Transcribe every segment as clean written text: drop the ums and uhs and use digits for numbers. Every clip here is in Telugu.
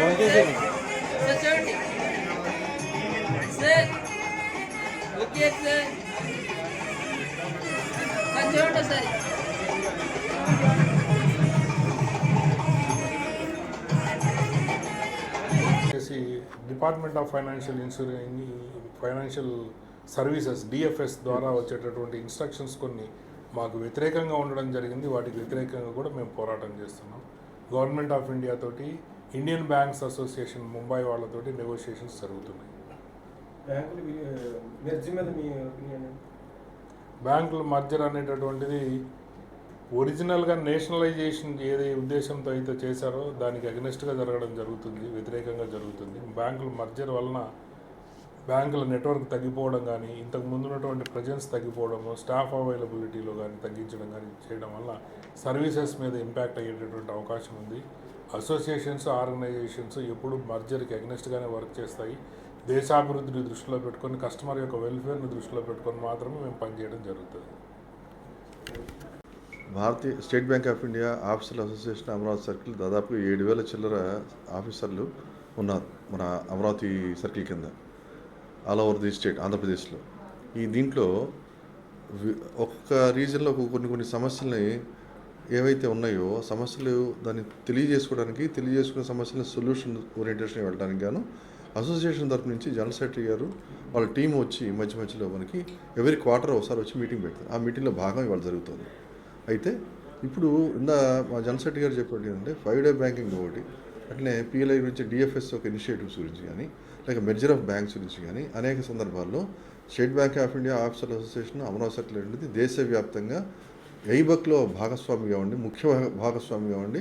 చూడండి సార్, ఓకే సార్, చూడండి sir. Department of financial services DFS ద్వారా వచ్చేటటువంటి ఇన్స్ట్రక్షన్స్ కొన్ని మాకు వ్యతిరేకంగా ఉండడం జరిగింది. వాటికి వ్యతిరేకంగా కూడా మేము పోరాటం చేస్తున్నాం. గవర్నమెంట్ ఆఫ్ ఇండియా తోటి ఇండియన్ బ్యాంక్స్ అసోసియేషన్ ముంబై వాళ్ళతోటి నెగోషియేషన్స్ జరుగుతున్నాయి. బ్యాంకుల మర్జర్ అనేటటువంటిది ఒరిజినల్గా నేషనలైజేషన్ ఏదే ఉద్దేశంతో అయితే చేశారో దానికి అగెనిస్ట్గా జరగడం జరుగుతుంది, వ్యతిరేకంగా జరుగుతుంది. బ్యాంకుల మర్జర్ వలన బ్యాంకుల నెట్వర్క్ తగ్గిపోవడం కానీ, ఇంతకు ముందు ఉన్నటువంటి ప్రజెన్స్ తగ్గిపోవడము, స్టాఫ్ అవైలబిలిటీలో కానీ తగ్గించడం కానీ చేయడం వల్ల సర్వీసెస్ మీద ఇంపాక్ట్ అయ్యేటటువంటి అవకాశం ఉంది. అసోసియేషన్స్, ఆర్గనైజేషన్స్ ఎప్పుడు మర్జర్కి అగెనిస్ట్గానే వర్క్ చేస్తాయి. దేశాభివృద్ధిని దృష్టిలో పెట్టుకొని, కస్టమర్ యొక్క వెల్ఫేర్ని దృష్టిలో పెట్టుకొని మాత్రమే మేము పనిచేయడం జరుగుతుంది. భారతీయ స్టేట్ బ్యాంక్ ఆఫ్ ఇండియా ఆఫీసర్ల అసోసియేషన్ అమరావతి సర్కిల్ దాదాపు 7,000 చిల్లర ఆఫీసర్లు ఉన్నారు మన అమరావతి సర్కిల్ కింద, ఆల్ ఓవర్ ది స్టేట్ ఆంధ్రప్రదేశ్లో. దీంట్లో ఒక్కొక్క రీజన్లో కొన్ని సమస్యల్ని ఏవైతే ఉన్నాయో సమస్యలు దాన్ని తెలియజేసుకునే సమస్యలను సొల్యూషన్ ఓరియంటేషన్ వెళ్ళడానికి గాను అసోసియేషన్ తరఫు నుంచి జనరల్ సెక్రటరీ గారు వాళ్ళ టీం వచ్చి మధ్యలో మనకి ఎవరి క్వార్టర్ ఒకసారి వచ్చి మీటింగ్ పెడతారు. ఆ మీటింగ్లో భాగం ఇవాళ జరుగుతుంది. అయితే ఇప్పుడు మా జనరల్ సెక్రటరీ గారు చెప్పేది ఏంటంటే 5-day బ్యాంకింగ్ ఒకటి, అట్లనే పిఎల్ఐ గురించి డిఎఫ్ఎస్ ఒక ఇనిషియేటివ్స్ గురించి కానీ, లేక మెర్జర్ ఆఫ్ బ్యాంక్స్ గురించి కానీ అనేక సందర్భాల్లో స్టేట్ బ్యాంక్ ఆఫ్ ఇండియా ఆఫీసర్ల అసోసియేషన్ అమరావతి సర్కిల్ అనేది దేశవ్యాప్తంగా ఎయిబక్లో భాగస్వామిగా ఉండి, ముఖ్య భాగస్వామిగా ఉండి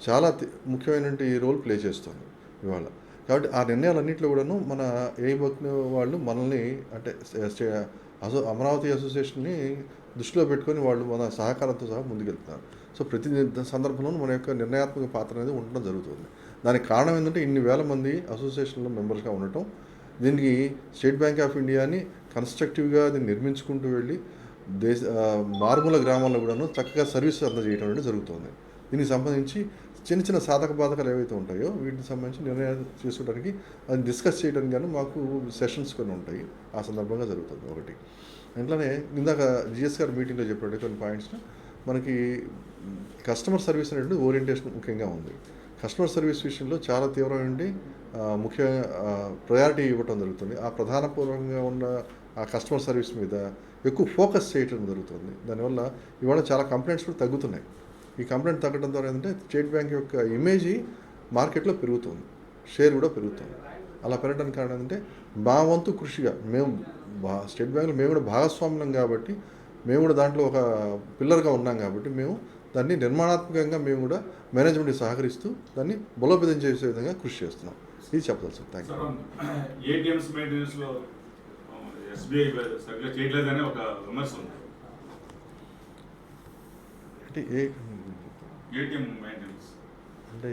చాలా ముఖ్యమైనటువంటి రోల్ ప్లే చేస్తుంది ఇవాళ. కాబట్టి ఆ నిర్ణయాలన్నింటిలో కూడాను మన ఎయిబక్ వాళ్ళు మనల్ని అంటే అమరావతి అసోసియేషన్ని దృష్టిలో పెట్టుకొని వాళ్ళు మన సహకారంతో సహా ముందుకెళ్తున్నారు. సో ప్రతి సందర్భంలోనూ మన యొక్క నిర్ణయాత్మక పాత్ర అనేది ఉండడం జరుగుతుంది. దానికి కారణం ఏంటంటే ఇన్ని వేల మంది అసోసియేషన్లో మెంబర్స్గా ఉండటం, దీనికి స్టేట్ బ్యాంక్ ఆఫ్ ఇండియాని కన్స్ట్రక్టివ్గా దీన్ని నిర్మించుకుంటూ వెళ్ళి మారుమూల గ్రామాల్లో కూడాను చక్కగా సర్వీస్ అందజేయడం అనేది జరుగుతుంది. దీనికి సంబంధించి చిన్న సాధక బాధకాలు ఏవైతే ఉంటాయో వీటికి సంబంధించి నిర్ణయాలు చేసుకోవడానికి, అది డిస్కస్ చేయడానికి కానీ మాకు సెషన్స్ కొన్ని ఉంటాయి. ఆ సందర్భంగా జరుగుతుంది ఒకటి. అట్లనే ఇందాక జిఎస్ గారు మీటింగ్లో చెప్పాడు కొన్ని పాయింట్స్. మనకి కస్టమర్ సర్వీస్ అనేది ఓరియంటేషన్ ముఖ్యంగా ఉంది. కస్టమర్ సర్వీస్ విషయంలో చాలా తీవ్రమైనది ముఖ్య ప్రయారిటీ ఇవ్వటం జరుగుతుంది. ఆ ప్రధానపూర్వకంగా ఉన్న ఆ కస్టమర్ సర్వీస్ మీద ఎక్కువ ఫోకస్ చేయడం జరుగుతుంది. దానివల్ల ఇవాళ చాలా కంప్లైంట్స్ కూడా తగ్గుతున్నాయి. ఈ కంప్లైంట్ తగ్గడం ద్వారా ఏంటంటే స్టేట్ బ్యాంక్ యొక్క ఇమేజ్ మార్కెట్లో పెరుగుతుంది, షేర్ కూడా పెరుగుతుంది. అలా పెరగడానికి కారణం ఏంటంటే మా వంతు కృషిగా మేము స్టేట్ బ్యాంక్లో మేము కూడా భాగస్వామ్యం కాబట్టి, మేము కూడా దాంట్లో ఒక పిల్లర్గా ఉన్నాం కాబట్టి మేము దాన్ని నిర్మాణాత్మకంగా మేము కూడా మేనేజ్మెంట్కి సహకరిస్తూ దాన్ని బలోపేతం చేసే విధంగా కృషి చేస్తున్నాం. ఇది చెప్పాలి సార్. Thank you. అంటే